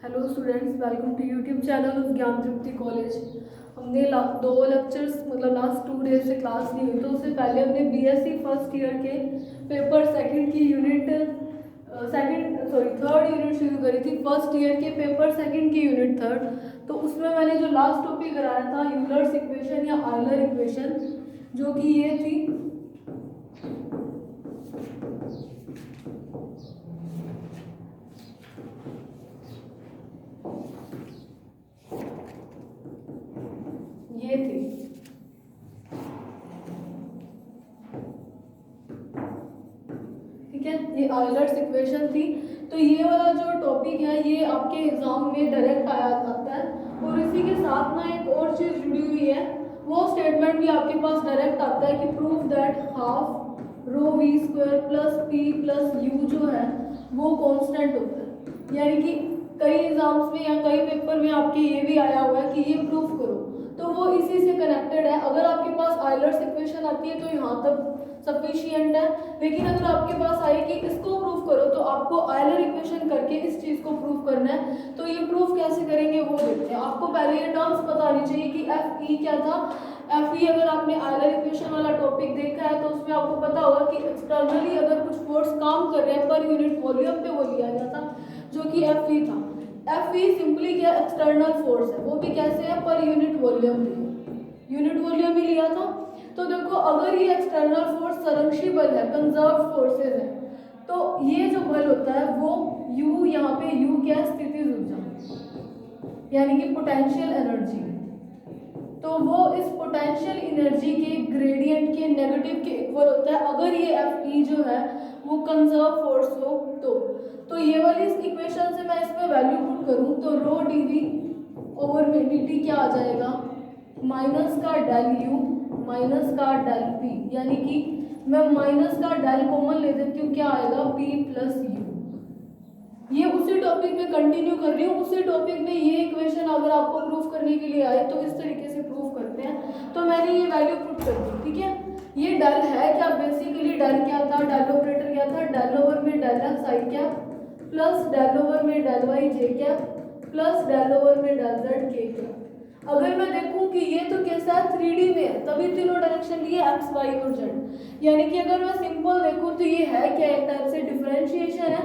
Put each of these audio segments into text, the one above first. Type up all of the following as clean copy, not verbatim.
Hello students, welcome to YouTube channel of Gyan Tripti college. हमने दो lectures मतलब लास्ट 2 डेज से क्लास नहीं हुई, तो उससे पहले हमने बीएससी फर्स्ट ईयर के पेपर सेकंड की थर्ड यूनिट शुरू करी थी। फर्स्ट ईयर के पेपर सेकंड की यूनिट थर्ड। तो उसमें मैंने जो लास्ट टॉपिक कराया था यूलर्स इक्वेशन या आयलर इक्वेशन, जो कि ये थी ये थी ठीक है, ये आयलर्स इक्वेशन थी। तो ये वाला जो टॉपिक है ये आपके एग्जाम में डायरेक्ट आया आता है, और इसी के साथ ना एक और चीज जुड़ी हुई है, वो स्टेटमेंट भी आपके पास डायरेक्ट आता है कि prove that half rho v square plus p plus u जो है वो कांस्टेंट होता है। यानी कि कई एग्जाम्स में या कई पेपर में आपके ये भी आया हुआ है कि ये प्रूफ करो, तो वो इसी से कनेक्टेड है। अगर आपके पास आयलर्स इक्वेशन आती है तो यहाँ तक सफिशिएंट है, लेकिन अगर आपके पास आए कि इसको प्रूफ करो तो आपको आयलर इक्वेशन करके इस चीज को प्रूफ करना है। तो ये प्रूफ कैसे करेंगे वो देखते हैं। आपको पहले ये टर्म्स पता होनी चाहिए कि एफ ई क्या था। एफ ई अगर आपने आयलर इक्वेशन वाला टॉपिक देखा है तो उसमें आपको पता होगा कि एक्सटर्नली अगर कुछ फोर्स काम कर रहे हैं पर यूनिट वॉल्यूम पे वो लिया गया था, जो कि एफ ई था। एफ ई सिंपली क्या एक्सटर्नल फोर्स है, वो भी कैसे है पर यूनिट वॉल्यूम पे, यूनिट वॉल्यूम ही लिया था। तो देखो अगर ये एक्सटर्नल फोर्स संरक्षी बल है, कंजर्व फोर्सेज है, तो ये जो बल होता है वो U, यहाँ पे U क्या स्थितिज ऊर्जा यानी कि पोटेंशियल एनर्जी, तो वो इस पोटेंशियल एनर्जी के ग्रेडियंट के नेगेटिव के इक्वल होता है अगर ये एफ ई जो है वो कंजर्व फोर्स हो। तो ये वाली इस इक्वेशन से मैं इसमें वैल्यू पुट करूं तो रो डी वी ओवर में डी टी क्या आ जाएगा, माइनस का डेल यू माइनस का डेल पी, यानी कि मैं माइनस का डेल कॉमन ले देती हूँ, क्या आएगा पी प्लस यू। ये उसी टॉपिक में कंटिन्यू कर रही हूँ, उसी टॉपिक में ये इक्वेशन अगर आपको प्रूफ करने के लिए आए तो इस तरीके से प्रूफ करते हैं। तो मैंने ये वैल्यू पुट कर दी, ठीक है। ये डेल है क्या, बेसिकली डेल क्या था, डेल ऑपरेटर क्या था, डेल ओवर में डेल एक्स आई क्या प्लस डेल ओवर में डेल वाई जे क्या प्लस डेल ओवर में डेल जेड के क्या। अगर मैं देखूं कि ये तो कैसा है 3D में है, तभी तीनों डायरेक्शन लिए एक्स वाई और जेड। यानी कि अगर मैं सिंपल देखूं तो ये है क्या, एक टाइप से डिफरेंशिएशन है,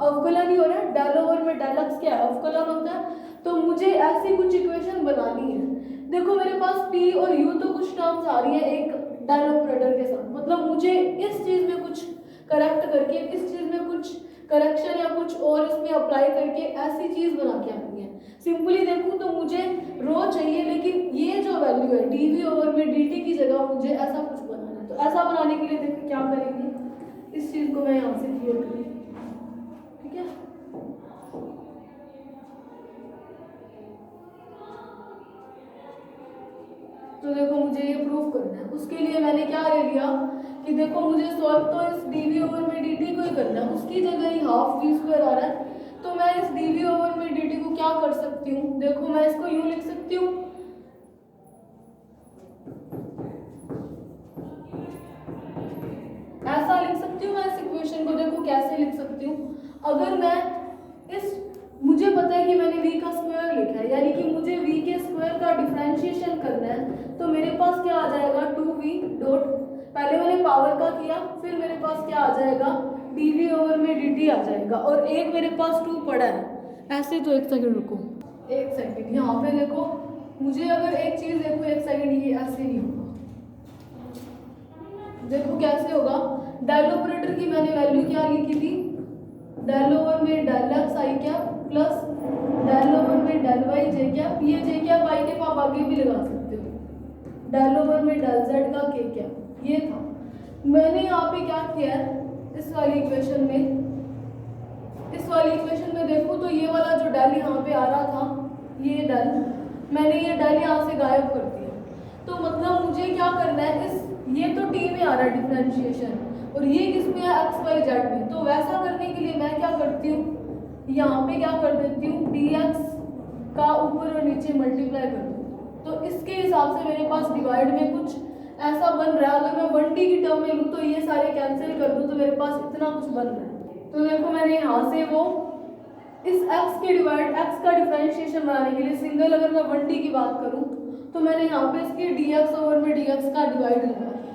अवकलन ही हो रहा है। डेल ओवर में डेल एक्स क्या है, अवकलन होता है। तो मुझे ऐसी कुछ इक्वेशन बनानी है। देखो मेरे पास p और u तो कुछ टर्म्स आ रही है एक डेल ऑपरेटर के साथ, मतलब मुझे इस चीज में कुछ करेक्ट करके, इस चीज में कुछ करेक्शन या कुछ और इसमें अप्लाई करके ऐसी चीज बना के आनी है। सिंपली देखूं तो मुझे रो चाहिए, लेकिन ये जो वैल्यू है dv ओवर में dt की जगह मुझे ऐसा कुछ बनाना है। तो ऐसा बनाने के लिए देखो क्या करेंगे, इस चीज को मैं यहाँ से क्लियर करूँ, ठीक है। तो देखो मुझे ये प्रूफ करना है, उसके लिए मैंने क्या ले लिया कि देखो मुझे सॉल्व तो इस dv ओवर में dt को ही करना है, उसकी जगह ही हाफ v स्क्वायर आ रहा है। तो मैं इस dv ओवर में dt को क्या कर सकती हूँ, देखो मैं इसको यूं लिख सकती हूँ, ऐसा लिख सकती हूँ मैं इस इक्वेशन को। देखो कैसे लिख सकती हूँ, अगर मैं इस, मुझे पता है कि मैंने v का स्क्वायर लिखा है, यानी कि मुझे v के स्क्वायर का डिफरेंशिएशन करना है। तो मेरे पास क्या आ जाएगा 2v डॉट, पहले मैंने पावर का किया, फिर मेरे पास क्या आ जाएगा dv ओवर में dt आ जाएगा, और एक मेरे पास 2 पड़ा है ऐसे। तो एक सेकंड रुको, एक सेकंड, यहाँ पे देखो मुझे अगर एक चीज देखो, एक सेकंड, ये ऐसे नहीं होगा, देखो कैसे होगा। डेल ऑपरेटर की मैंने वैल्यू क्या लिखी थी, डेल ओवर में डेल एक्स आई क्या प्लस डेल ओवर में डेल वाई जे क्या, ये जे क्या वाई के आप आगे भी लगा सकते हो, डेल ओवर में डेल जेड का के क्या, ये था। मैंने यहाँ पे क्या किया है इस वाली इक्वेशन में, इस वाली इक्वेशन में देखो तो ये वाला जो डेल यहाँ पे आ रहा था, ये डेल, मैंने ये डेल यहाँ से गायब कर दिया। तो मतलब मुझे क्या करना है, इस ये तो t में आ रहा है डिफरेंशिएशन, और ये किस में है एक्स वाई जेड में। तो वैसा करने के लिए मैं क्या करती हूँ, यहाँ पे क्या कर देती हूँ dx का ऊपर और नीचे मल्टीप्लाई कर दूँ। तो इसके हिसाब से मेरे पास डिवाइड में कुछ ऐसा बन रहा है। अगर मैं 1t की टर्म में लूँ तो ये सारे कैंसिल कर दूँ तो मेरे पास इतना कुछ बन रहा है। तो देखो मैंने यहाँ से वो इस x के डिवाइड x का डिफरेंशिएशन बनाने के लिए सिंगल अगर मैं 1D की बात करूं तो मैंने यहाँ पे इसके dx ओवर में dx का डिवाइड लगा दिया,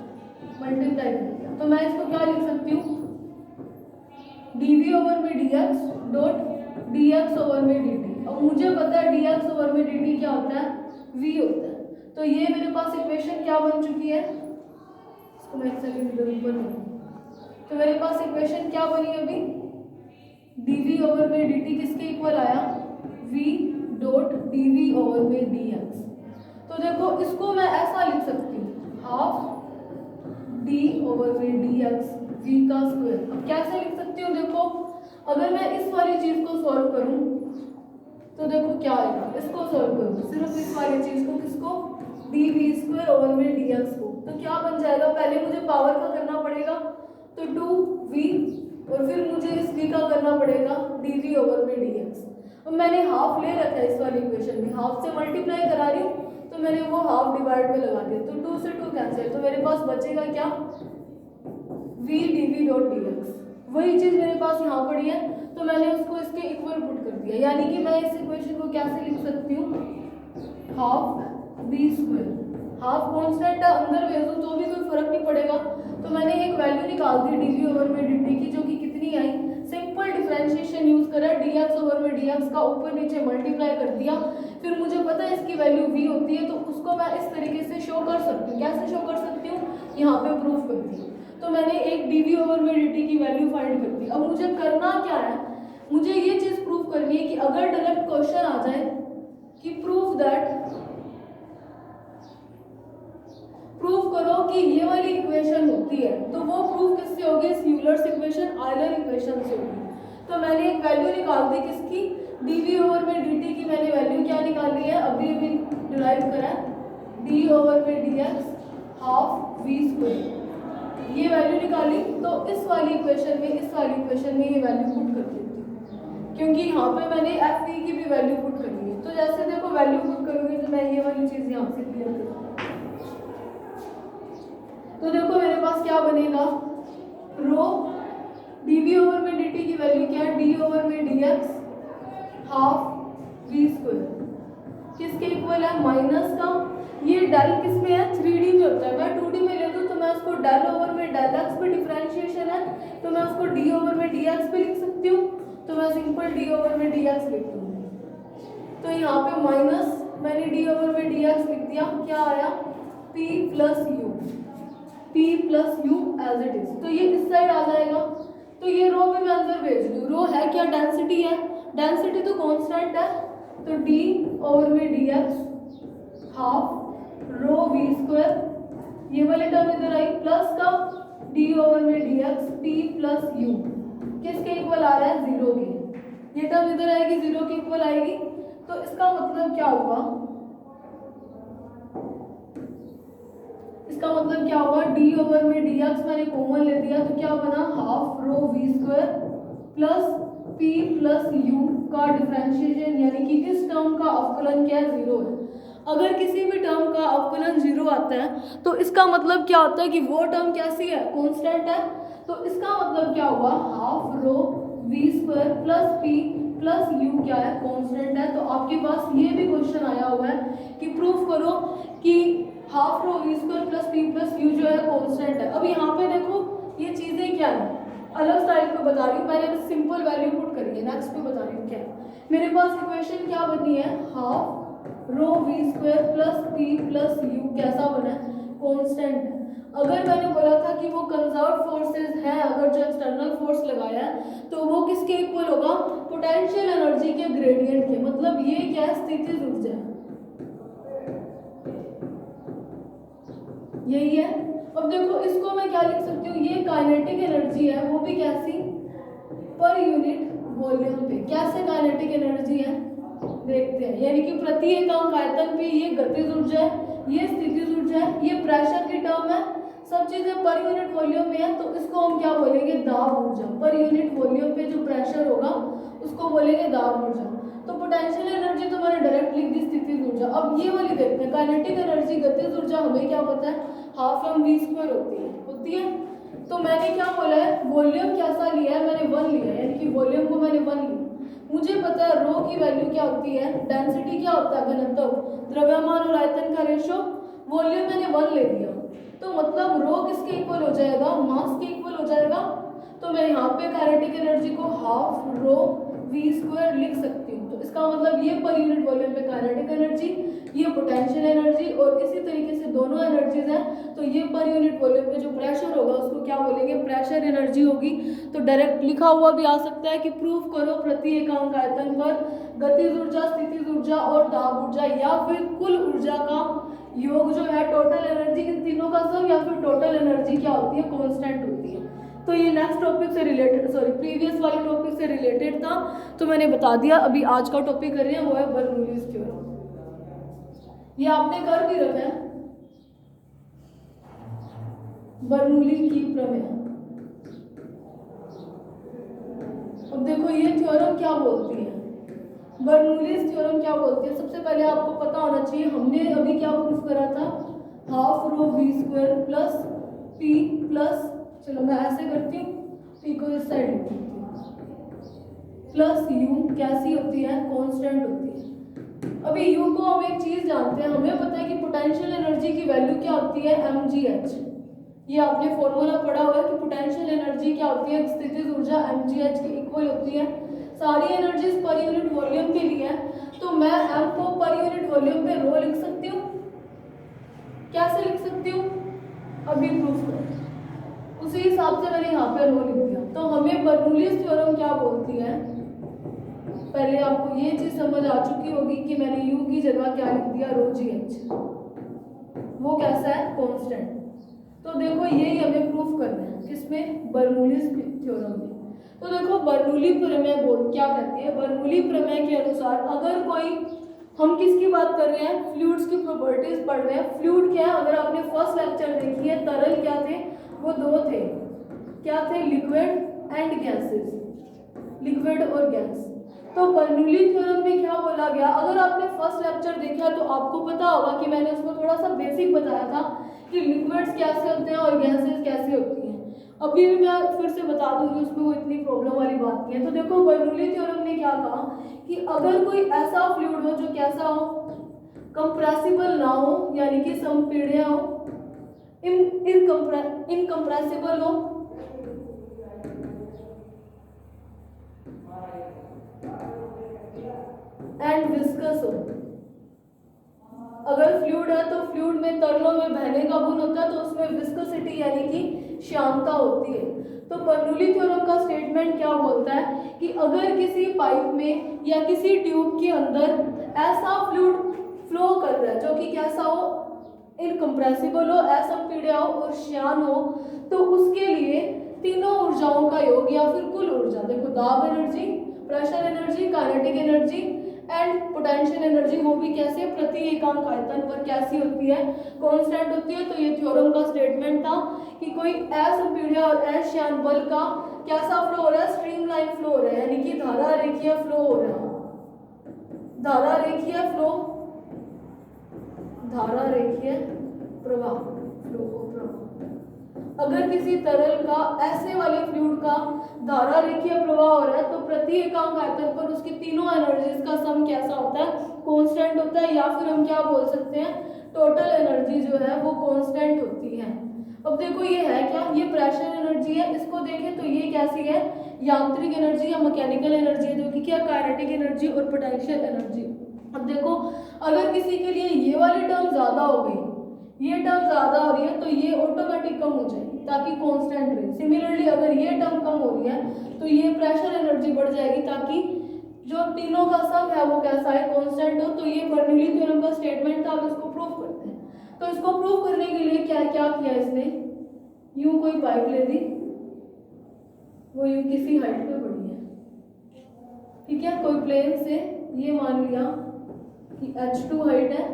मल्टीप्लाई कर दिया। तो मैं इसको क्या लिख सकती हूँ, dv ओवर में dx डॉट dx ओवर में dt। अब मुझे पता है dx ओवर में dt क्या होता है, v होता है। तो ये मेरे पास इक्वेशन क्या बन चुकी है, इसको मैं एक सेकंड इधर ऊपर लूँ। तो मेरे पास इक्वेशन क्या बनी अभी, dv ओवर में dt किसके इक्वल आया, v डॉट dv ओवर में dx। तो देखो इसको मैं ऐसा लिख सकती हूँ, हाफ d ओवर में dx v का स्क्वायर। अब कैसे लिख सकती हूँ, देखो अगर मैं इस वाली चीज को सॉल्व करूँ तो देखो क्या आएगा, इसको सॉल्व करूँ सिर्फ इस वाली चीज को, किसको, dv स्क्वायर ओवर में dx को, तो क्या बन जाएगा, पहले मुझे पावर का करना पड़ेगा तो 2v और फिर मुझे इस v का करना पड़ेगा dv ओवर में dx। अब मैंने हाफ ले रखा है इस वाली इक्वेशन में, हाफ से मल्टीप्लाई करा रही हूँ तो मैंने वो हाफ डिवाइड में लगा दिया, तो 2 से 2 कैंसिल, तो मेरे पास बचेगा क्या, v dv डॉट dx। वही चीज मेरे पास यहाँ पड़ी है तो मैंने उसको इसके इक्वल पुट कर दिया, यानी कि मैं इस इक्वेशन को कैसे लिख सकती हूँ, half v square, half constant है अंदर भेज दूँ तो भी कोई फर्क नहीं पड़ेगा। तो मैंने एक वैल्यू निकाल दी dv ओवर में dt की, जो कि कितनी आई, सिंपल डिफरेंशिएशन यूज करा, dx ओवर में dx का ऊपर नीचे मल्टीप्लाई कर दिया, फिर मुझे पता है इसकी वैल्यू v होती है तो उसको मैं इस तरीके से शो कर सकती हूँ। कैसे शो कर सकती हूँ, यहाँ पे प्रूफ कर दी। तो मैंने एक dv ओवर में dt की वैल्यू फाइंड कर दी। अब मुझे करना क्या है, मुझे ये चीज प्रूफ करनी है कि अगर डायरेक्ट क्वेश्चन आ जाए कि प्रूफ करो कि ये वाली इक्वेशन होती है, तो वो प्रूफ किससे होगी, यूलर्स इक्वेशन, आयलर इक्वेशन से होगी। तो मैंने एक वैल्यू निकाल दी किसकी, dv ओवर में dt की मैंने वैल्यू क्या निकाली है, अभी डिराइव करा है, d ओवर में dx हाफ v स्क्वायर, ये वैल्यू निकाली। तो इस वाली इक्वेशन में ये वैल्यू पुट कर देती हूँ, क्योंकि यहाँ पे मैंने एफ की भी वैल्यू पुट करनी है। तो जैसे देखो वैल्यू पुट करूँगी तो मैं ये वाली चीज़ यहाँ से क्लियर करूँगी। तो देखो मेरे पास क्या बनेगा, रो dv ओवर में dt की वैल्यू क्या है, d ओवर में dx हाफ v स्क्वायर, किसके इक्वल है, माइनस का, ये डेल किस में है, 3D में होता है, मैं 2D में ले दूँ तो मैं उसको डेल ओवर में डेल x पे डिफरेंशिएशन है तो मैं उसको d ओवर में dx पे लिख सकती हूँ, तो मैं सिंपल d ओवर में dx लिख दूँगी। तो यहाँ पे माइनस मैंने d ओवर में dx लिख दिया, क्या आया, p plus u as it is. तो ये इस साइड आ जाएगा, तो ये रो भी मैं अंदर भेज दूँ, रो है क्या, डेंसिटी है, डेंसिटी तो कांस्टेंट है, तो d ओवर में dx half rho v square, ये वाली टर्म इधर आई, प्लस का d ओवर में dx p प्लस u, किसके इक्वल आ रहा है, 0 के, ये टर्म इधर आएगी 0 के इक्वल आएगी। तो इसका मतलब क्या हुआ, d ओवर में dx मैंने कॉमन ले दिया तो क्या बना, half rho v square plus p plus u का डिफरेंशिएशन, यानी कि इस टर्म का अवकलन क्या है, 0 है। अगर किसी भी टर्म का अवकलन 0 आता है तो इसका मतलब क्या होता है कि वो टर्म कैसी है, कांस्टेंट है। तो इसका मतलब क्या हुआ, half rho v square plus p plus u क्या है, कांस्टेंट है। तो आपके पास ये भी क्वेश्चन आया हुआ है कि प्रूफ करो कि half rho v square plus p plus u जो है कांस्टेंट है। अब यहाँ पे देखो ये चीजें क्या है, अलग स्टाइल पे बता रही हूँ, मैंने सिंपल वैल्यू पुट करी है, नेक्स्ट पे बता रही हूँ क्या मेरे पास इक्वेशन क्या बनी है, half rho v square plus p plus u कैसा बना है, कांस्टेंट है। अगर मैंने बोला था कि वो कंजर्व फोर्सेस हैं, अगर जो एक्सटर्नल फोर्स लगाया है तो वो किसके इक्वल होगा, पोटेंशियल एनर्जी के ग्रेडियंट के, मतलब ये क्या है, स्थितिज ऊर्जा है, यही है। अब देखो इसको मैं क्या लिख सकती हूँ, ये काइनेटिक एनर्जी है, वो भी कैसी, पर यूनिट वॉल्यूम पे। कैसे काइनेटिक एनर्जी है देखते हैं, यानी कि प्रति एकांक आयतन पे ये गतिज ऊर्जा है, ये स्थितिज ऊर्जा है, ये प्रेशर की टर्म है, सब चीजें पर यूनिट वॉल्यूम में है। तो इसको हम क्या बोलेंगे, दाब ऊर्जा। पर यूनिट वॉल्यूम पे जो प्रेशर होगा उसको बोलेंगे दाब ऊर्जा। तो पोटेंशियल एनर्जी तो मैंने डायरेक्ट लिख दी, स्थितिज ऊर्जा। अब ये वाली देखते हैं, काइनेटिक एनर्जी गतिज ऊर्जा, हमें क्या पता है, हाफ एम वी स्क्वायर होती है। तो मैंने क्या बोला है, वॉल्यूम कैसा लिया है, मैंने 1 लिया है, यानी कि वॉल्यूम को मैंने 1 लिया। मुझे पता है रो की वैल्यू क्या होती है, डेंसिटी क्या होता है, घनत्व, द्रव्यमान और आयतन का रेशो, वॉल्यूम मैंने 1 ले लिया, तो मतलब रो किसके इक्वल हो जाएगा, मास के इक्वल हो जाएगा। तो मैं यहाँ पे काइनेटिक एनर्जी को हाफ रो वी स्क्वायर लिख सकती हूँ। तो इसका मतलब ये पर यूनिट वॉल्यूम पे काइनेटिक एनर्जी, ये पोटेंशियल एनर्जी, और इसी तरीके से दोनों एनर्जीज हैं, तो ये पर यूनिट वॉल्यूम पे जो प्रेशर होगा उसको क्या बोलेंगे, प्रेशर एनर्जी होगी। तो डायरेक्ट लिखा हुआ भी आ सकता है कि प्रूफ करो प्रति एकांक आयतन पर गतिज ऊर्जा, स्थितिज ऊर्जा और दाब ऊर्जा या फिर कुल ऊर्जा का योग जो है, टोटल एनर्जी, इन तीनों का सम या फिर टोटल एनर्जी क्या होती है, कांस्टेंट होती है। तो ये नेक्स्ट टॉपिक से रिलेटेड, सॉरी प्रीवियस वाले टॉपिक से रिलेटेड था, तो मैंने बता दिया। अभी आज का टॉपिक कर रहे हैं वो है बर्नौलीज थ्योरम। ये आपने कर भी रखा है, बर्नौली की प्रमेय। अब देखो ये थ्योरम क्या बोलती है, बर्नौलीज थ्योरम क्या बोलती है। सबसे पहले आपको पता होना चाहिए, हमने अभी क्या प्रूफ करा था, half rho v square plus p plus, चलो मैं ऐसे करती हूँ, पी को इस साइड लिखती हूँ, प्लस यू कैसी होती है, कांस्टेंट होती है। अभी यू को हम एक चीज जानते हैं, हमें पता है कि पोटेंशियल एनर्जी की वैल्यू क्या होती है, mgh। ये आपने फॉर्मूला पढ़ा हुआ है कि पोटेंशियल एनर्जी क्या होती है, स्थितिज ऊर्जा mgh की इक्वल होती है। सारी एनर्जीज पर यूनिट वॉल्यूम के लिए है, तो मैं m को पर यूनिट वॉल्यूम पे रो लिख सकती हूँ। कैसे लिख सकती हूँ, अभी प्रूफ करो। उसी हिसाब से मैंने यहाँ पे रो लिख दिया। तो हमें बर्नौलीज थ्योरम क्या बोलती है, पहले आपको ये चीज समझ आ चुकी होगी कि मैंने यू की जगह क्या लिख दिया, रो जी एच, वो कैसा है, कांस्टेंट। तो देखो यही हमें प्रूफ करना है, किसमें, बर्नौलीज थ्योरम में। तो देखो बर्नौली प्रमेय बोल क्या कहती है, बर्नौली प्रमेय के अनुसार अगर कोई, हम किसकी बात कर रहे हैं, फ्लूइड्स की प्रॉपर्टीज पढ़ रहे हैं। फ्लूइड क्या है, अगर आपने फर्स्ट लेक्चर देखी है, तरल क्या थे, वो दो थे, क्या थे, लिक्विड एंड गैसेस, लिक्विड और गैस। तो बर्नौली थ्योरम में क्या बोला गया, अगर आपने फर्स्ट लेक्चर देखा तो आपको पता होगा कि मैंने उसको थोड़ा सा बेसिक बताया था कि लिक्विड्स कैसे होते हैं और गैसेस कैसे होती हैं। अभी भी मैं फिर से बता दूंगी, उसमें वो इतनी प्रॉब्लम वाली बात नहीं है। तो देखो बर्नौली थ्योरम ने क्या कहा कि अगर कोई ऐसा फ्लूइड हो जो कैसा हो, कंप्रेसिबल ना हो, यानी कि संपीड्य हो, इनकंप्रेसिबल हो, एंड विस्कस हो। अगर फ्लूइड है तो फ्लूइड में तरलों में बहने का गुण होता है, तो उसमें विस्कोसिटी यानी कि श्यानता होती है। तो बर्नौली थ्योरम का स्टेटमेंट क्या बोलता है कि अगर किसी पाइप में या किसी ट्यूब के अंदर ऐसा फ्लूइड फ्लो कर रहा है जो कि कैसा हो, इनकंप्रेसिबल हो, असंपीड्य हो और श्यान हो, तो उसके लिए तीनों ऊर्जाओं का योग या फिर कुल ऊर्जा, देखो दाब energy, pressure energy, kinetic energy and potential energy, वो भी कैसे, प्रति एकांक आयतन पर कैसी होती है, कांस्टेंट होती है। तो ये थ्योरम का स्टेटमेंट था कि कोई असंपीड्य और अश्यान बल का कैसा फ्लो हो रहा है, स्ट्रीमलाइन फ्लो हो रहा है, यानी कि धारा रेखीय फ्लो हो रहा है, धारा रेखीय फ्लो, धारा रेखीय प्रवाह, फ्लो ऑफ प्रवाह। अगर किसी तरल का, ऐसे वाले फ्लूइड का धारा रेखीय प्रवाह हो रहा है, तो प्रति एकांक आयतन पर उसकी तीनों एनर्जीज का सम कैसा होता है, कांस्टेंट होता है, या फिर हम क्या बोल सकते हैं, टोटल एनर्जी जो है वो कांस्टेंट होती है। अब देखो ये है क्या, ये प्रेशर एनर्जी है, इसको देखें तो ये कैसी है, यांत्रिक एनर्जी या मैकेनिकल एनर्जी है, जो कि क्या, काइनेटिक एनर्जी और पोटेंशियल एनर्जी। अब देखो अगर किसी के लिए ये वाली टर्म ज्यादा हो गई, ये टर्म ज्यादा हो रही है, तो ये ऑटोमेटिक कम हो जाएगी ताकि कांस्टेंट रहे। सिमिलरली अगर ये टर्म कम हो रही है तो ये प्रेशर एनर्जी बढ़ जाएगी ताकि जो तीनों का सम है वो कैसा है, कांस्टेंट हो। तो ये बर्नौली थ्योरम का स्टेटमेंट था। अब इसको प्रूव करते हैं। तो इसको प्रूव करने के लिए क्या क्या किया इसने, यूं कोई पाइप ले दी, वो यूं किसी हाइट पे पड़ी है, ठीक है, कोई प्लेन से ये मान लिया कि h2 हाइट है,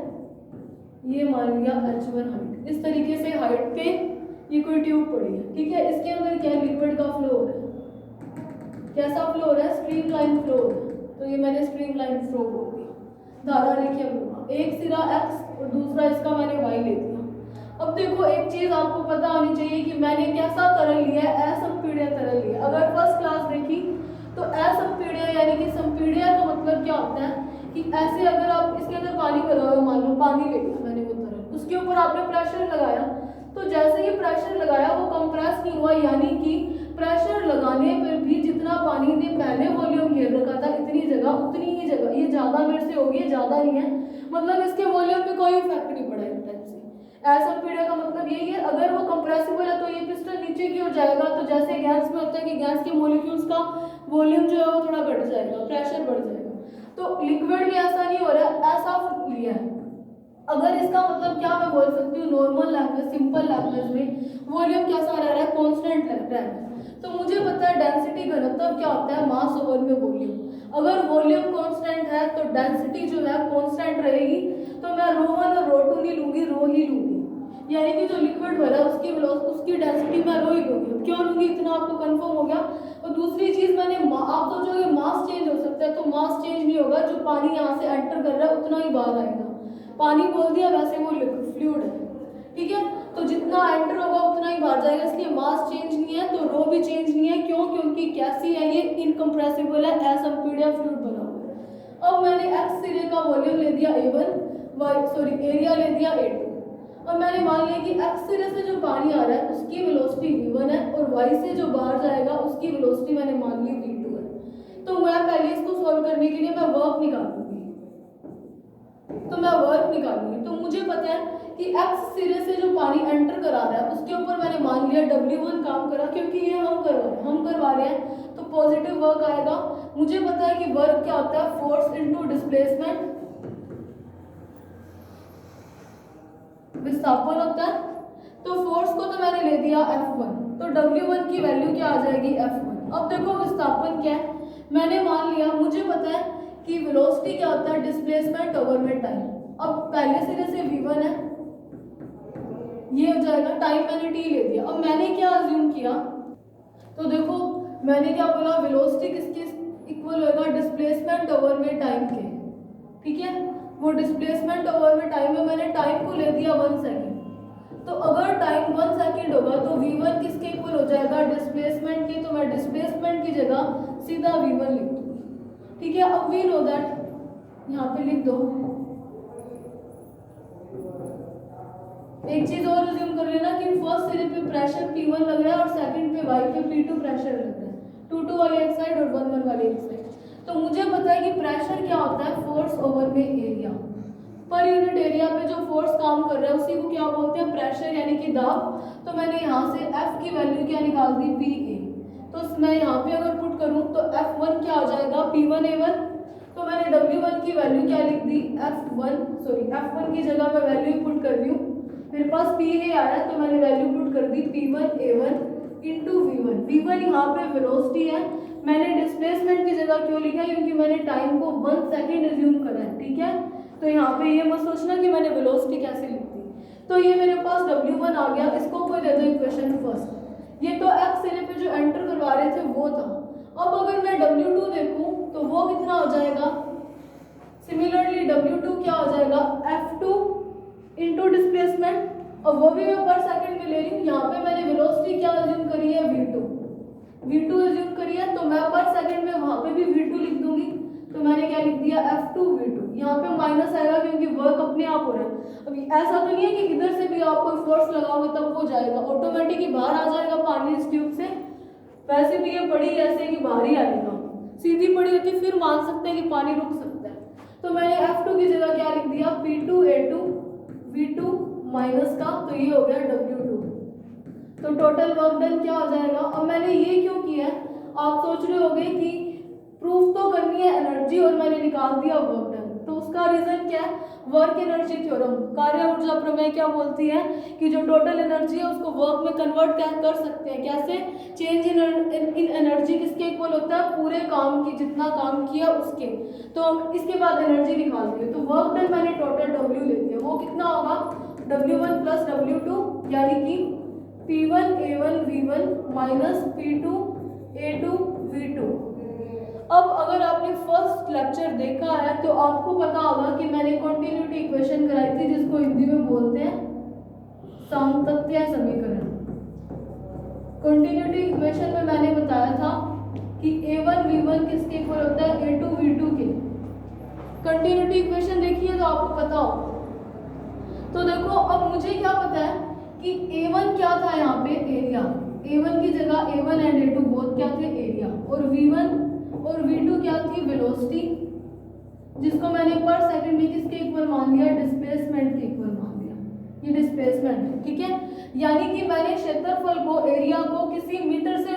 ये मान लिया h1 हाइट, इस तरीके से हाइट पे ये कोई ट्यूब पड़ी है, ठीक है। इसके अंदर क्या लिक्विड का फ्लो हो रहा है, कैसा फ्लो हो रहा है, स्ट्रीमलाइन फ्लो हो रहा है। तो ये मैंने स्ट्रीमलाइन फ्लो बोल दिया, धारा रेखीय प्रवाह, एक सिरा x और दूसरा इसका मैंने y ले दिया। अब देखो एक चीज आपको पता होनी चाहिए कि मैंने कैसा तरल लिया है, असंपीड्य तरल लिया। अगर फर्स्ट क्लास देखी तो असंपीड्य यानी कि संपीड्य का मतलब क्या होता है कि ऐसे अगर आप इसके अंदर पानी भरा हुआ, मान लो पानी ले लिया मैंने वो तरल, उसके ऊपर आपने प्रेशर लगाया, तो जैसे ही प्रेशर लगाया वो कंप्रेस नहीं हुआ, यानी कि प्रेशर लगाने पर भी जितना पानी ने पहले वॉल्यूम घेर रखा था इतनी जगह उतनी ही जगह, ये ज़्यादा मेरे से होगी, ज़्यादा नहीं है, मतलब इसके वॉल्यूम पे कोई इफेक्ट नहीं पड़ा इस टाइप से। असंपीड्य का मतलब यही है, अगर वो कंप्रेसिबल है तो ये पिस्टन नीचे की ओर जाएगा, तो जैसे गैस में होता है कि गैस के मॉलिक्यूल्स का वॉल्यूम जो है वो थोड़ा घट जाएगा, प्रेशर बढ़ जाएगा, तो लिक्विड भी ऐसा नहीं हो रहा है, ऐसा लिया है। अगर इसका मतलब क्या मैं बोल सकती हूँ नॉर्मल लैंग्वेज, सिंपल लैंग्वेज में वॉल्यूम कैसा रह रहा है, कांस्टेंट रह रहा है। तो मुझे पता है डेंसिटी घनत्व क्या होता है, मास ओवर में वॉल्यूम। अगर वॉल्यूम कांस्टेंट है तो डेंसिटी जो है कांस्टेंट रहेगी, तो मैं रो1 और रो2 नहीं लूंगी, रो ही लूंगी, यानी कि जो लिक्विड भरा है उसकी डेंसिटी मैं रो ही लूंगी। क्यों लूंगी, इतना आपको कंफर्म हो गया। और दूसरी चीज मैंने आप सोचोगे मास चेंज हो सकता है, तो मास चेंज नहीं होगा, जो पानी यहाँ से एंटर कर रहा है उतना ही बाहर आएगा। पानी बोल दिया, वैसे वो फ्लूइड है, ठीक है, तो जितना एंटर होगा उतना ही बाहर जाएगा, इसलिए मास चेंज नहीं है, तो रो भी चेंज नहीं है। क्यों, क्योंकि कैसी है ये, इनकम्प्रेसिबल है, असंपीड्य फ्लूइड बना हुआ है। अब मैंने एक्स सिरे का वॉल्यूम ले दिया A1, एरिया ले दिया A2, और मैंने मान लिया कि एक्स सिरे से जो पानी आ रहा है उसकी वेलोसिटी V1 है, और वाई से जो बाहर जाएगा उसकी वेलोसिटी मैंने मान ली V2 है। तो मैं पहले इसको सॉल्व करने के लिए मैं वर्क निकालूंगी, तो मुझे पता है कि एक्स सिरे से जो पानी एंटर करा रहा है उसके ऊपर मैंने मान लिया W1 काम करा, क्योंकि ये हम करवा रहे हैं तो पॉजिटिव वर्क आएगा। मुझे पता है कि वर्क क्या होता है, फोर्स इनटू डिस्प्लेसमेंट, विस्थापन होता है। तो फोर्स को तो मैंने ले दिया F1, तो W1 की वैल्यू क्या आ जाएगी, F1। अब देखो विस्थापन क्या है, मैंने मान लिया, मुझे पता है कि वेलोसिटी क्या होता है, डिस्प्लेसमेंट ओवर में टाइम। अब पहले सिरे से V1 है, ये हो जाएगा, टाइम मैंने t ले दिया। अब मैंने क्या अज्यूम किया, तो देखो मैंने क्या बोला, वेलोसिटी किसके इक्वल होगा, डिस्प्लेसमेंट ओवर में टाइम के, ठीक है, वो डिस्प्लेसमेंट ओवर में टाइम है, मैंने टाइम को ले दिया 1 सेकेंड। तो अगर टाइम 1 सेकेंड होगा तो V1 किसके इक्वल हो जाएगा, डिस्प्लेसमेंट के, तो मैं डिस्प्लेसमेंट की जगह सीधा V1 लिख दूँ, ठीक है। अब वी नो दैट, यहाँ पे लिख दो, एक चीज और अज्यूम कर लेना कि फर्स्ट सिरे पे प्रेशर P1 लग रहा है और सेकंड पे वाई पे P2 प्रेशर लग रहा है, 2 वाले एक साइड और 1 वाले एक साइड। तो मुझे पता है कि प्रेशर क्या होता है, फोर्स ओवर में एरिया, पर यूनिट एरिया पे जो फोर्स काम कर रहा है उसी को क्या बोलते हैं, प्रेशर यानी कि दाब। तो मैंने यहाँ से F की वैल्यू क्या निकाल दी, PA। तो मैं यहाँ पे अगर पुट करूँ तो F1 क्या हो जाएगा, P1A1। तो मैंने W1 की वैल्यू क्या लिख दी, F1 की जगह मैं वैल्यू पुट कर दी हूँ, मेरे पास PA आया तो मैंने वैल्यू पुट कर दी P1A1 इंटू V1। V1 यहाँ पे वेलोसिटी है, मैंने डिस्प्लेसमेंट की जगह क्यों लिखा, क्योंकि मैंने टाइम को 1 सेकेंड एज्यूम करा है, ठीक है। तो यहाँ पे ये मत सोचना कि मैंने वेलोसिटी कैसे लिख दी। तो ये मेरे पास W1 आ गया, इसको कोई दे दो इक्वेशन फर्स्ट। ये तो एक्स सिरे पे जो एंटर करवा रहे थे वो था। अब अगर मैं W2 देखूँ तो वो कितना हो जाएगा, सिमिलरली W2 क्या हो जाएगा, F2 इंटू डिस्प्लेसमेंट, और वो भी मैं पर सेकंड में ले रही हूँ। यहाँ पे मैंने वेलोसिटी क्या अज्यूम करी है, V2 अज्यूम करी है, तो मैं पर सेकंड में वहाँ पे भी V2 लिख दूंगी। तो मैंने क्या लिख दिया, F2 V2। यहाँ पे माइनस आएगा क्योंकि वर्क अपने आप हो रहा है। अभी ऐसा तो नहीं है कि इधर से भी आप कोई फोर्स लगाओगे तब वो जाएगा, ऑटोमेटिक ही बाहर आ जाएगा पानी इस ट्यूब से। वैसे भी ये पड़ी ऐसे कि बाहर ही आएगा, सीधी पड़ी होती फिर मान सकते हैं कि पानी रुक सकता है। तो मैंने F2 की जगह क्या लिख दिया, P2A2 V2 माइनस का, तो ये हो गया W2। तो टोटल वर्क डन क्या हो जाएगा। अब मैंने ये क्यों किया है, आप सोच रहे होंगे कि प्रूफ तो करनी है एनर्जी और मैंने निकाल दिया वर्क डन। तो उसका रीजन क्या है, वर्क एनर्जी थ्योरम, कार्य ऊर्जा प्रमेय क्या बोलती है कि जो टोटल एनर्जी है उसको वर्क में कन्वर्ट कर सकते हैं। कैसे, चेंज इन एनर्जी किसके इक्वल होता है, पूरे काम की, जितना काम किया उसके। तो हम इसके बाद एनर्जी निकाल देंगे। तो वर्क डन मैंने टोटल W ले दिया, वो कितना होगा, W1 प्लस W2 यानी कि P1A1 V1 minus P2A2 V2। अब अगर आपने फर्स्ट लेक्चर देखा है तो आपको पता होगा कि मैंने कंटिन्यूटी इक्वेशन कराई थी, जिसको हिंदी में बोलते हैं सातत्य समीकरण। कंटिन्यूटी इक्वेशन में मैंने बताया था कि A1 V1 किसके इक्वल होता है, A2 V2 के। कंटिन्यूटी इक्वेशन देखिए तो आपको पता हो। तो देखो अब मुझे क्या पता है कि A1 क्या था यहाँ पे, एरिया। A1 की जगह A1 एंड A2 बोथ क्या थे, एरिया। और V1 और V2 क्या थी, वेलोसिटी, जिसको मैंने पर सेकंड में किसके इक्वल मान लिया, डिस्प्लेसमेंट के इक्वल मान लिया। ये डिस्प्लेसमेंट है, ठीक है। यानी कि मैंने क्षेत्रफल को, एरिया को किसी मीटर से,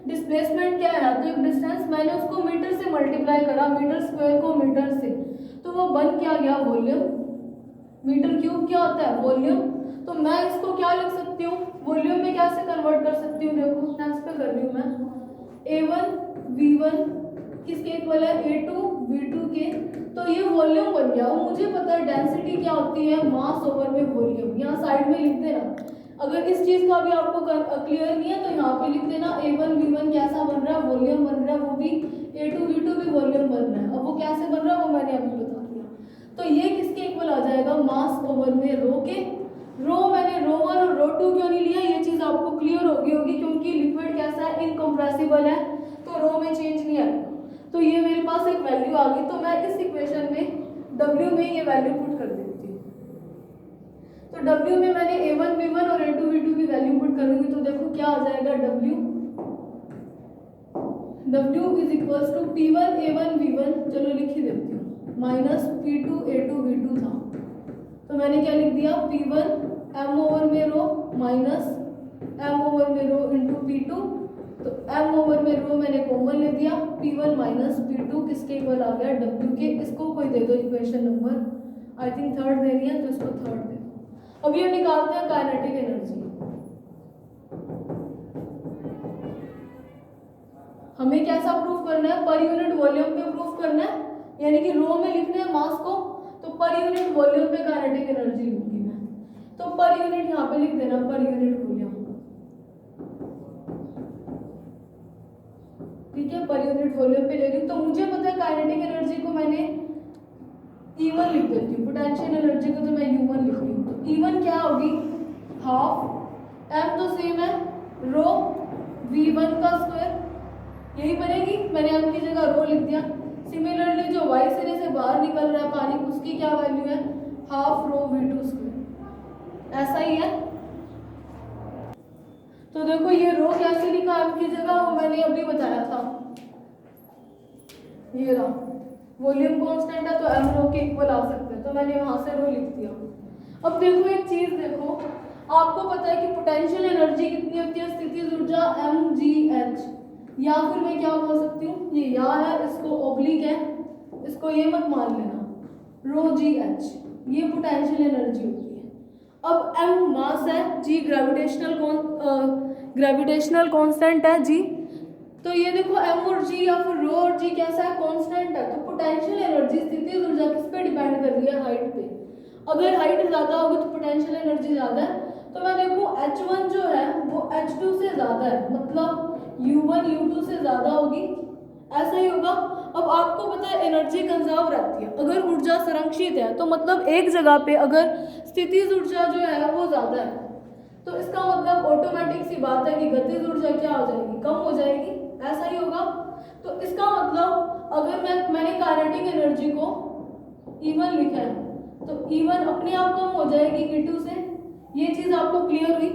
डिस्प्लेसमेंट क्या है तो एक डिस्टेंस, मैंने उसको मीटर से मल्टीप्लाई करा, मीटर स्क्वायर को मीटर से, तो वो बन क्या गया, वॉल्यूम। मीटर क्यूब क्या होता है, वॉल्यूम। तो मैं इसको क्या लिख सकती हूँ, वॉल्यूम में कैसे कन्वर्ट कर सकती हूँ, देखो नेक्स्ट पे कर रही हूँ मैं। A1 V1 किसके इक्वल है, A2 V2 के। तो ये वॉल्यूम बन गया। और मुझे पता है डेंसिटी क्या होती है, मास ओवर में वॉल्यूम। यहाँ साइड में लिख देना, अगर इस चीज का भी आपको क्लियर नहीं है तो यहाँ पे लिख देना A1 V1 कैसा बन रहा है, वॉल्यूम बन रहा है, वो भी A2 V2 भी वॉल्यूम बन रहा है। अब वो कैसे बन रहा है वो मैंने अभी बता दिया। तो ये किसके इक्वल आ जाएगा, मास ओवर में रो के। रो मैंने रो 1 और रो 2 क्यों नहीं लिया, ये चीज आपको क्लियर होगी क्योंकि लिक्विड कैसा है, इनकम्प्रेसिबल है, तो रो में चेंज नहीं आएगा। तो ये मेरे पास एक वैल्यू आ गई, तो मैं इस इक्वेशन में W में ये वैल्यू पुट कर देती हूँ। तो W में मैंने A1 V1 और A2 V2 की वैल्यू पुट करूंगी, तो देखो क्या आ जाएगा, W is equals to P1 A1 V1, चलो लिख ही देती हूँ, माइनस P2 A2 V2 था। तो मैंने क्या लिख दिया, P1 M ओवर में रो माइनस M ओवर में रो इंटू P2। तो M ओवर में रो मैंने कॉमन ले दिया, P1 माइनस P2 किसके इक्वल आ गया, W के। इसको कोई दे दो equation number, I think third देनी है, तो इसको थर्ड दे दो। अब ये निकालते हैं काइनेटिक एनर्जी। हमें कैसा प्रूफ करना है, पर यूनिट वॉल्यूम पे प्रूफ करना है, यानी कि रो में लिखना है मास को, तो पर यूनिट वॉल्यूम पे काइनेटिक एनर्जी लूंगी मैं। तो पर यूनिट यहाँ पे लिख देना, पर यूनिट वॉल्यूम, ठीक है, पर यूनिट वॉल्यूम पे ले रही हूँ। तो मुझे पता है काइनेटिक एनर्जी को मैंने E1 लिख देती हूँ, पोटेंशियल एनर्जी को तो मैं U1 लिख रही हूँ। तो E1 क्या होगी, हाफ M तो सेम है, रो V1 का स्क्वायर, यही बनेगी। मैंने M की जगह रो लिख दिया। सिमिलरली जो Y सिरे से बाहर निकल रहा है पानी, उसकी क्या वैल्यू है, हाफ रो V2 स्क्वायर, ऐसा ही है। तो देखो ये रो कैसे लिखा M की जगह, वो मैंने अभी बताया था, ये रहा, वॉल्यूम कांस्टेंट है तो M रो के इक्वल आ सकते हैं, तो मैंने वहां से रो लिख दिया। अब देखो एक चीज देखो, आपको पता है कि पोटेंशियल एनर्जी कितनी होती है, स्थितिज ऊर्जा mgh, या फिर मैं क्या बोल सकती हूँ, ये या है, इसको ओब्लिक है, इसको ये मत मान लेना, रो gh, ये पोटेंशियल एनर्जी होती है। अब m मास है, g ग्रेविटेशनल कांस्टेंट है g। तो ये देखो m और g या फिर रो और g कैसा है, कांस्टेंट है। तो पोटेंशियल एनर्जी, स्थितिज ऊर्जा किस पे डिपेंड कर रही है, हाइट पे। अगर हाइट ज्यादा होगी तो पोटेंशियल एनर्जी ज्यादा है। तो मैं देखूं H1 जो है वो H2 से ज्यादा है, मतलब U1 U2 से ज्यादा होगी, ऐसा ही होगा। अब आपको पता है एनर्जी कंजर्व रहती है, अगर ऊर्जा संरक्षित है तो मतलब एक जगह पे अगर स्थितिज ऊर्जा जो है वो ज्यादा है, तो इसका मतलब ऑटोमेटिक सी बात है कि गतिज ऊर्जा क्या हो जाएगी, कम हो जाएगी, ऐसा ही होगा। तो इसका मतलब अगर मैंने काइनेटिक एनर्जी को E1 लिखा है, तो E1 अपने आप कम हो जाएगी E2 से। ये चीज आपको क्लियर हुई।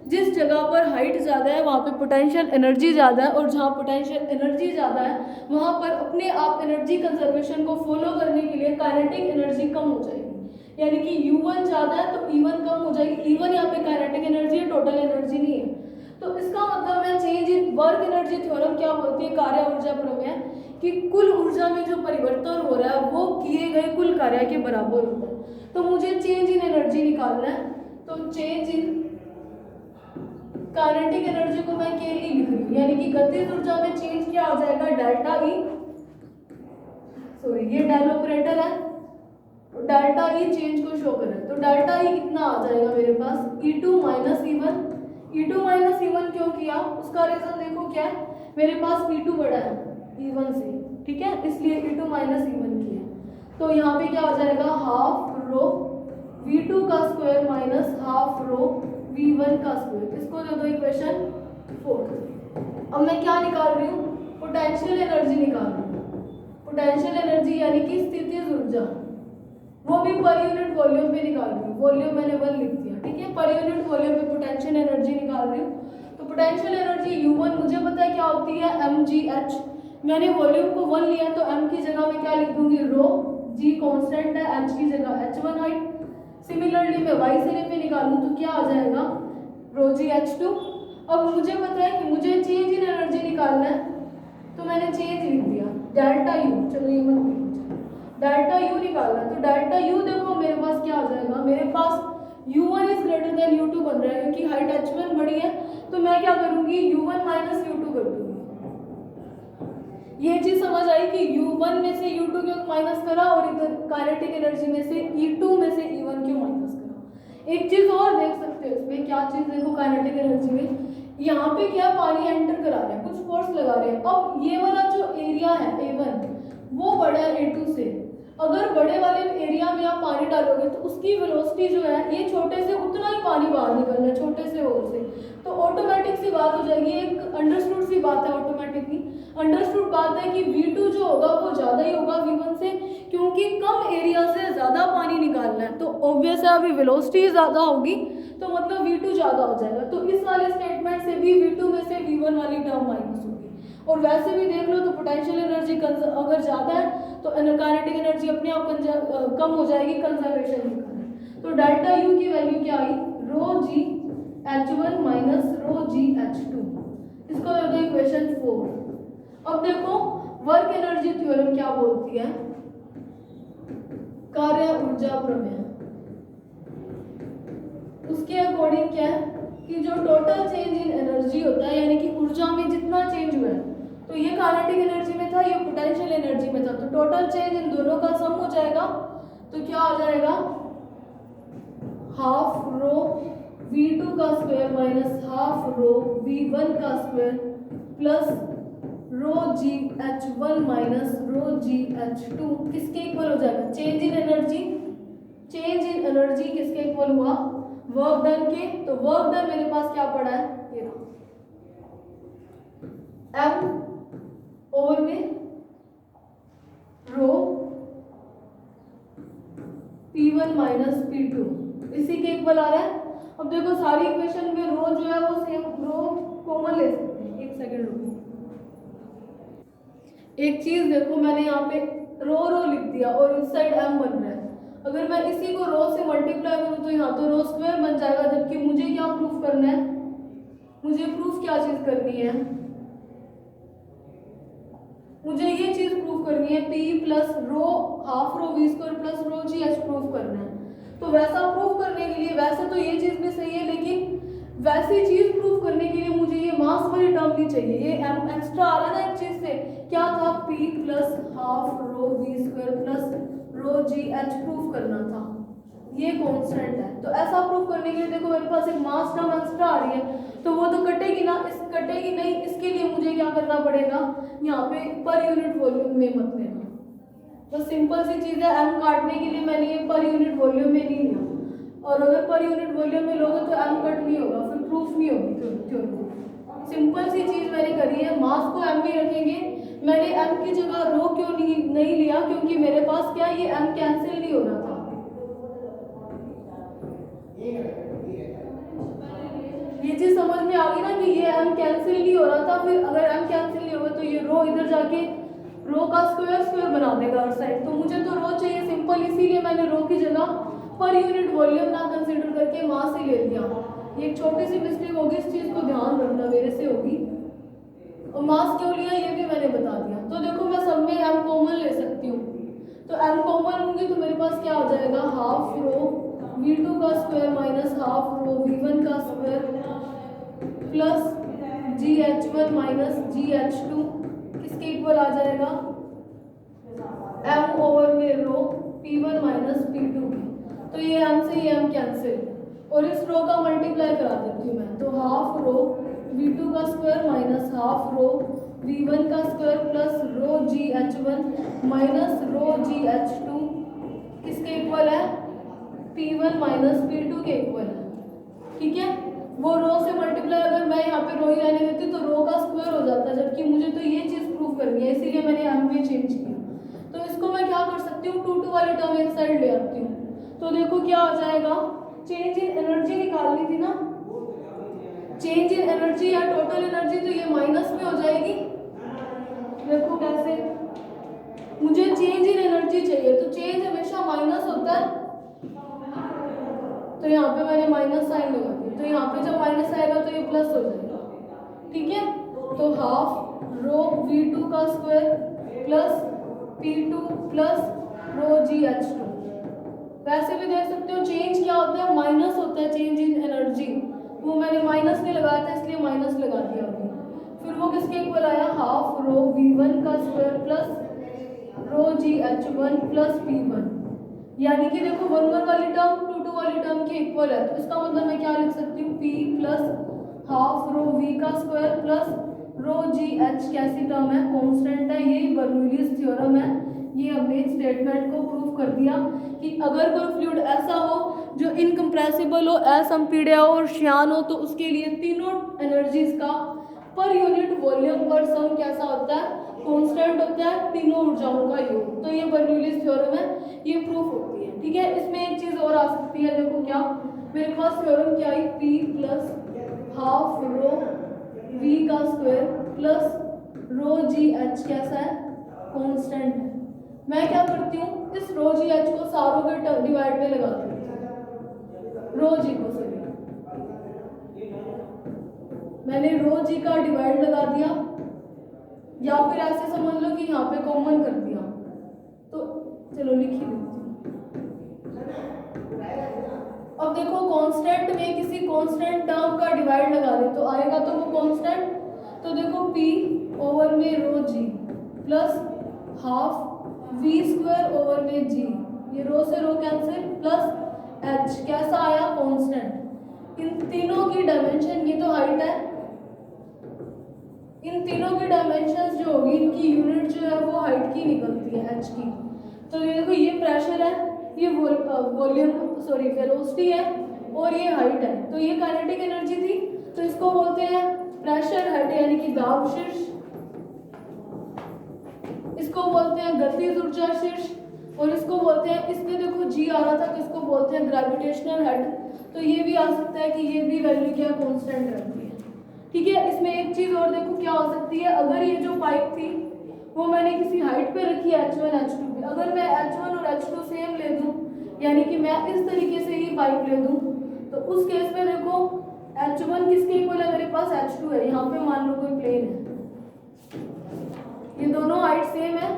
जिस जगह पर हाइट ज़्यादा है वहाँ पे पोटेंशियल एनर्जी ज़्यादा है, और जहाँ पोटेंशियल एनर्जी ज़्यादा है वहाँ पर अपने आप एनर्जी कंजर्वेशन को फॉलो करने के लिए काइनेटिक एनर्जी कम हो जाएगी। यानी कि U1 ज़्यादा है तो E1 कम हो जाएगी। E1 यहाँ पे काइनेटिक एनर्जी है, टोटल एनर्जी नहीं है। तो इसका मतलब मैं change in work energy theorem क्या बोलती है, कार्य ऊर्जा प्रमेय, कि कुल ऊर्जा में जो परिवर्तन हो रहा है वो किए गए कुल कार्य के बराबर होता है। तो मुझे चेंज इन एनर्जी निकालना है, तो चेंज इन काइनेटिक एनर्जी को मैं के ई लिख रही हूँ, यानी कि गतिज ऊर्जा में चेंज क्या हो जाएगा, डेल्टा ई, सॉरी ये डेल ऑपरेटर है, तो डेल्टा ई चेंज को शो कर रहा है। तो डेल्टा ई कितना आ जाएगा मेरे पास, E2 minus E1। E2 minus E1 क्यों किया, उसका रीजन देखो क्या है, मेरे पास E2 बड़ा है E1 से, ठीक है, इसलिए E2 माइनस E1 किया। तो यहाँ पे क्या हो जाएगा, हाफ रो V2 का square minus half rho V1 का स्क्वायर। इसको दे दो इक्वेशन 4। अब मैं क्या निकाल रही हूँ, पोटेंशियल एनर्जी निकाल रही हूँ। पोटेंशियल एनर्जी यानी कि स्थितिज ऊर्जा, वो भी पर यूनिट वॉल्यूम पे निकाल रही हूँ। वॉल्यूम मैंने 1 लिख दिया, ठीक है। पर यूनिट वॉल्यूम पे पोटेंशियल एनर्जी निकाल रही हूँ। तो पोटेंशियल एनर्जी U1 मुझे पता है क्या होती है, mgh। मैंने वॉल्यूम को 1 लिया तो m की जगह में क्या लिख दूंगी, रो। g कांस्टेंट है, h की जगह h1 हाइट। सिमिलरली मैं y सिरे पे निकालूं तो क्या आ जाएगा, रो जी h2। अब मुझे पता है कि मुझे चेंज इन एनर्जी निकालना है, तो मैंने चेंज लिख दिया डेल्टा U। चलो ये मत लिखो, डेल्टा U निकालना है। तो डेल्टा U देखो मेरे पास क्या आ जाएगा, मेरे पास U1 is greater than U2 बन रहा है, क्योंकि हाइट h1 बड़ी है। तो मैं क्या करूंगी, U1 माइनस U2 कर दूंगी। ये चीज समझ आई कि U1 में से U2 क्यों माइनस करा, और इधर काइनेटिक एनर्जी में से E2 में से E1 क्यों माइनस करा। एक चीज और देख सकते हो इसमें, क्या चीज देखो काइनेटिक एनर्जी में, यहाँ पे क्या पानी एंटर करा रहे हैं, कुछ फोर्स लगा रहे हैं। अब ये वाला जो एरिया है A1 वो बड़ा है A2 से। अगर बड़े वाले एरिया में आप पानी डालोगे तो उसकी वेलोसिटी जो है, ये छोटे से उतना ही पानी बाहर निकलना है, छोटे से होल से। तो ऑटोमेटिक सी बात हो जाएगी, एक अंडरस्टूड सी बात है, ऑटोमेटिकली अंडरस्टूड बात है कि V2 जो होगा वो ज़्यादा ही होगा V1 से, क्योंकि कम एरिया से ज़्यादा पानी निकालना है। तो ऑब्वियस है अभी वेलोसिटी ज़्यादा होगी, तो मतलब V2 ज़्यादा हो जाएगा। तो इस वाले स्टेटमेंट से भी V2 में से V1 वाली टर्म माइनस होगी। और वैसे भी देख लो तो पोटेंशियल एनर्जी अगर ज़्यादा है तो काइनेटिक एनर्जी अपने आप कम हो जाएगी, कंजर्वेशन के कारण। तो डेल्टा U की वैल्यू क्या आई, रो जी H1 माइनस रो जी H2। इसको कर दो इक्वेशन 4। अब देखो वर्क एनर्जी थ्योरम क्या बोलती है, कार्य ऊर्जा प्रमेय। उसके अकॉर्डिंग क्या है कि जो टोटल चेंज इन एनर्जी होता है, यानी कि ऊर्जा में जितना चेंज हुआ है, तो ये काइनेटिक एनर्जी में था, ये पोटेंशियल एनर्जी में था, तो टोटल चेंज इन दोनों का सम हो जाएगा। तो क्या आ जाएगा, हाफ रो V2 का square minus half rho V1 का स्क्वायर प्लस रो जी H1 माइनस रो जी H2 किसके इक्वल हो जाएगा, change in energy. Change in energy किसके इक्वल हुआ, वर्क डन के। तो वर्क डन मेरे पास क्या पड़ा है, ये M ओवर में रो P1 माइनस P2 इसी के इक्वल आ रहा है। अब देखो सारी इक्वेशन में रो जो है वो सेम, रो कॉमन ले सकते हैं। एक सेकंड रुको, एक चीज देखो, मैंने यहाँ पे रो लिख दिया और इस साइड M बन रहा है। अगर मैं इसी को रो से मल्टीप्लाई करूँ तो यहाँ तो रो स्क्वायर बन जाएगा, जबकि मुझे क्या प्रूफ करना है, मुझे प्रूफ क्या चीज करनी है, मुझे ये चीज प्रूफ करनी है, P plus rho half rho V square plus rho g H proof करना है। तो वैसा प्रूफ करने के लिए, वैसे तो ये चीज भी सही है, लेकिन वैसी चीज प्रूफ करने के लिए मुझे ये मास वाली टर्म नहीं चाहिए। ये M एक्स्ट्रा आ रहा है ना एक चीज से, क्या था, P plus half rho V square plus rho g H proof करना था, ये कांस्टेंट है। तो ऐसा प्रूफ करने के लिए देखो मेरे पास एक मास टर्म एक्स्ट्रा आ रही है, तो वो तो कटेगी ना, इस कटेगी नहीं, इसके लिए मुझे क्या करना पड़ेगा, यहाँ पे पर यूनिट वॉल्यूम में मत लेना। तो सिंपल सी चीज़ है, M काटने के लिए मैंने ये पर यूनिट वॉल्यूम में नहीं लिया, और अगर पर यूनिट वॉल्यूम में लोगे तो M कट नहीं होगा, फिर प्रूफ नहीं होगी थ्योरी। सिंपल सी चीज़ मैंने करी है, मास को M में रखेंगे। मैंने M की जगह रो क्यों नहीं लिया, क्योंकि मेरे पास क्या, ये M कैंसिल नहीं हो रहा था। ये चीज समझ में आ गई ना कि ये M कैंसिल नहीं हो रहा था। फिर अगर M कैंसिल नहीं होगा तो ये रो इधर जाके रो का स्क्वायर बना देगा हर साइड। तो मुझे तो रो चाहिए सिंपल, इसीलिए मैंने रो की जगह पर यूनिट वॉल्यूम ना कंसीडर करके मास ही ले लिया। ये एक छोटी सी मिस्टेक होगी, इस चीज को ध्यान रखना, मेरे से होगी। और मास क्यों लिया ये भी मैंने बता दिया। तो देखो मैं सब में M कॉमन ले सकती हूँ, तो M कॉमन लूंगी तो मेरे पास क्या हो जाएगा, हाफ रो V2 का square minus half rho V1 का square plus GH1 minus GH2 किसके इक्वल आ जाएगा, M ओवर में रो P1 माइनस P2 की। तो ये M से ये M कैंसिल, और इस रो का मल्टीप्लाई करा देती हूँ मैं। तो हाफ रो V2 का square minus half rho V1 का स्क्वायर प्लस रो GH1 माइनस रो GH2 किसके इक्वल है, P1 माइनस P2 के इक्वल है। ठीक है, वो रो से मल्टीप्लाई, अगर मैं यहाँ पे रो ही रहने देती तो रो का स्क्वायर हो जाता, जबकि मुझे तो ये चीज प्रूव करनी है, इसीलिए मैंने एम में चेंज किया। तो इसको मैं क्या कर सकती हूँ, 2 वाली टर्म एक साइड ले आती हूँ। तो देखो क्या आ जाएगा, चेंज इन एनर्जी निकालनी थी ना, चेंज इन एनर्जी या टोटल एनर्जी, तो ये माइनस में हो जाएगी। देखो कैसे, मुझे चेंज इन एनर्जी चाहिए, तो चेंज हमेशा माइनस होता है, तो यहाँ पे मैंने माइनस साइन लगा दिया। तो यहाँ पे जब माइनस आएगा तो ये प्लस हो जाएगा, ठीक है। तो हाफ रो V2 का स्क्वायर प्लस P2 प्लस रो GH2। वैसे भी देख सकते हो चेंज क्या होता है, माइनस होता है चेंज इन एनर्जी, वो मैंने माइनस नहीं लगाया था इसलिए माइनस लगा दिया अभी। फिर वो किसके इक्वल आया, हाफ रो V1 का स्क्वायर प्लस रो GH1 प्लस P1। यानी कि देखो 1 वाली टर्म 2 वाली टर्म के इक्वल है, तो इसका मतलब मैं क्या लिख सकती हूँ, P plus half rho V का स्क्वायर प्लस रो GH कैसी टर्म है, कांस्टेंट है। यही बर्नौलीज थ्योरम है, ये हमने इस स्टेटमेंट को प्रूव कर दिया कि अगर कोई फ्लूइड ऐसा हो जो इनकम्प्रेसिबल हो, असंपीड्य हो और श्यान हो, तो उसके लिए तीनों एनर्जीज का पर यूनिट वॉल्यूम पर सम कैसा होता है, कांस्टेंट होता है, तीनों ऊर्जाओं का योग। तो ये बर्नौलीज थ्योरम है, ये प्रूफ होती है, ठीक है। इसमें एक चीज और आ सकती है, देखो क्या, मेरे पास थ्योरम क्या है, P plus half rho V का स्क्वायर प्लस रो GH कैसा है, कांस्टेंट है। मैं क्या करती हूँ, इस रो GH को सारों के डिवाइड में लगाती हूँ, रो G को सॉरी, मैंने रो G का डिवाइड लगा दिया, या फिर ऐसे समझ लो कि यहाँ पे कॉमन कर दिया। तो चलो लिख ही देती हूँ। अब देखो कांस्टेंट में किसी कांस्टेंट टर्म का डिवाइड लगा दे तो आएगा तो वो कांस्टेंट। तो देखो P ओवर में रो G plus half V square over में G, ये रो से रो कैंसिल, प्लस H कैसा आया, कांस्टेंट। इन तीनों की डायमेंशन, ये तो हाइट है, इन तीनों की डायमेंशंस जो होगी, इनकी यूनिट जो है वो हाइट की निकलती है, H की। तो ये देखो ये प्रेशर है, ये वॉल्यूम सॉरी वेलोसिटी है, और ये हाइट है। तो ये काइनेटिक एनर्जी थी, तो इसको बोलते हैं प्रेशर हेड यानी कि दाब शीर्ष, इसको बोलते हैं गतिज ऊर्जा शीर्ष, और इसको बोलते हैं, इसमें देखो G आ रहा था तो इसको बोलते हैं ग्रेविटेशनल हेड। तो ये भी आ सकता है कि ये भी वैल्यू क्या कांस्टेंट रहती है, ठीक है। इसमें एक चीज और देखो क्या हो सकती है, अगर ये जो पाइप थी वो मैंने किसी हाइट पे रखी है H1 H2 पे, अगर मैं H1 और H2 सेम ले दूं, यानी कि मैं इस तरीके से ही पाइप ले दूं, तो उस केस में देखो H1 किसके इक्वल है, मेरे पास H2 है, यहाँ पे मान लो कोई प्लेन है, ये दोनों हाइट सेम है।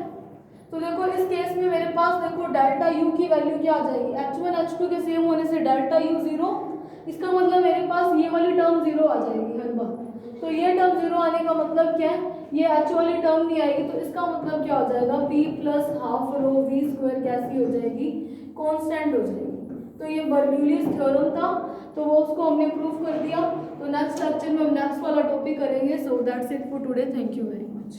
तो देखो इस केस में मेरे पास देखो डेल्टा U की वैल्यू क्या आ जाएगी, H1 H2 के सेम होने से डेल्टा U 0, इसका मतलब मेरे पास ये वाली टर्म 0 आ जाएगी हर बार। तो ये टर्म 0 आने का मतलब क्या है, ये H वाली टर्म नहीं आएगी, तो इसका मतलब क्या हो जाएगा, P plus half rho V square कैसी हो जाएगी, कांस्टेंट हो जाएगी। तो ये बर्नौलीज थ्योरम था, तो वो उसको हमने प्रूव कर दिया। तो नेक्स्ट लेक्चर में हम नेक्स्ट वाला टॉपिक करेंगे। So that's it for today, thank you very much.